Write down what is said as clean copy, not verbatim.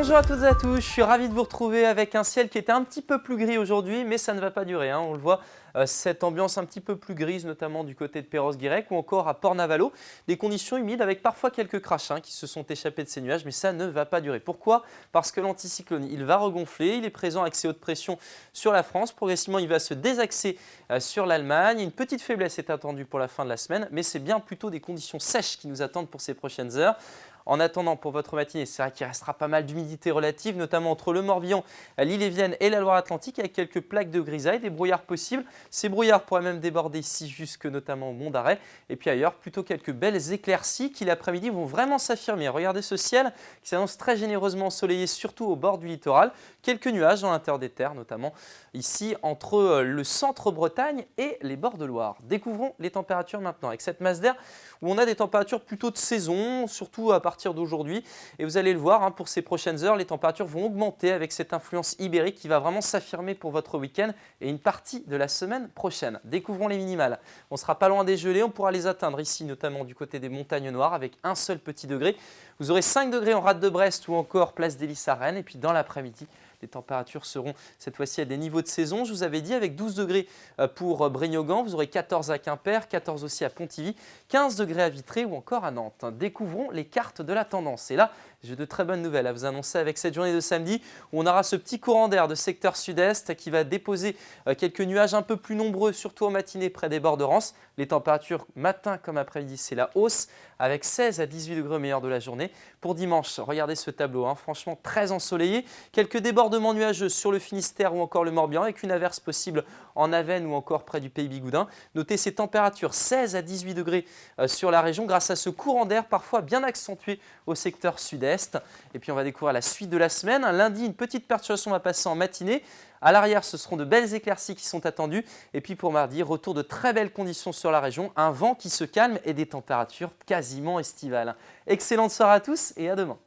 Bonjour à toutes et à tous, je suis ravi de vous retrouver avec un ciel qui était un petit peu plus gris aujourd'hui, mais ça ne va pas durer, on le voit, cette ambiance un petit peu plus grise, notamment du côté de Perros-Guirec ou encore à Port-Navalo. Des conditions humides avec parfois quelques crachats qui se sont échappés de ces nuages, mais ça ne va pas durer. Pourquoi? Parce que l'anticyclone, il va regonfler, il est présent avec ses hautes pressions sur la France. Progressivement, il va se désaxer sur l'Allemagne. Une petite faiblesse est attendue pour la fin de la semaine, mais c'est bien plutôt des conditions sèches qui nous attendent pour ces prochaines heures. En attendant, pour votre matinée, c'est vrai qu'il restera pas mal d'humidité relative, notamment entre le Morbihan, l'Ille-et-Vilaine et la Loire-Atlantique, avec quelques plaques de grisaille, des brouillards possibles. Ces brouillards pourraient même déborder ici, jusque notamment au Mont d'Arrêt. Et puis ailleurs, plutôt quelques belles éclaircies qui l'après-midi vont vraiment s'affirmer. Regardez ce ciel qui s'annonce très généreusement ensoleillé, surtout au bord du littoral. Quelques nuages dans l'intérieur des terres, notamment ici entre le centre-Bretagne et les bords de Loire. Découvrons les températures maintenant avec cette masse d'air où on a des températures plutôt de saison, surtout à partir d'aujourd'hui. Et vous allez le voir, pour ces prochaines heures, les températures vont augmenter avec cette influence ibérique qui va vraiment s'affirmer pour votre week-end et une partie de la semaine prochaine. Découvrons les minimales. On ne sera pas loin des gelées, on pourra les atteindre ici, notamment du côté des montagnes noires avec un seul petit degré. Vous aurez 5 degrés en rade de Brest ou encore place d'Hélice à Rennes. Et puis dans l'après-midi, les températures seront cette fois-ci à des niveaux de saison. Je vous avais dit avec 12 degrés pour Brignogan, vous aurez 14 à Quimper, 14 aussi à Pontivy, 15 degrés à Vitré ou encore à Nantes. Découvrons les cartes de la tendance. Et là, j'ai de très bonnes nouvelles à vous annoncer avec cette journée de samedi où on aura ce petit courant d'air de secteur sud-est qui va déposer quelques nuages un peu plus nombreux, surtout en matinée près des bords de Rance. Les températures matin comme après-midi, c'est la hausse avec 16 à 18 degrés au meilleur de la journée. Pour dimanche, regardez ce tableau, franchement très ensoleillé. Quelques débordements nuageux sur le Finistère ou encore le Morbihan avec une averse possible en Avesnes ou encore près du Pays Bigoudin. Notez ces températures 16 à 18 degrés sur la région grâce à ce courant d'air parfois bien accentué au secteur sud-est. Et puis on va découvrir la suite de la semaine. Lundi, une petite perturbation va passer en matinée. À l'arrière, ce seront de belles éclaircies qui sont attendues. Et puis pour mardi, retour de très belles conditions sur la région, un vent qui se calme et des températures quasiment estivales. Excellente soirée à tous et à demain.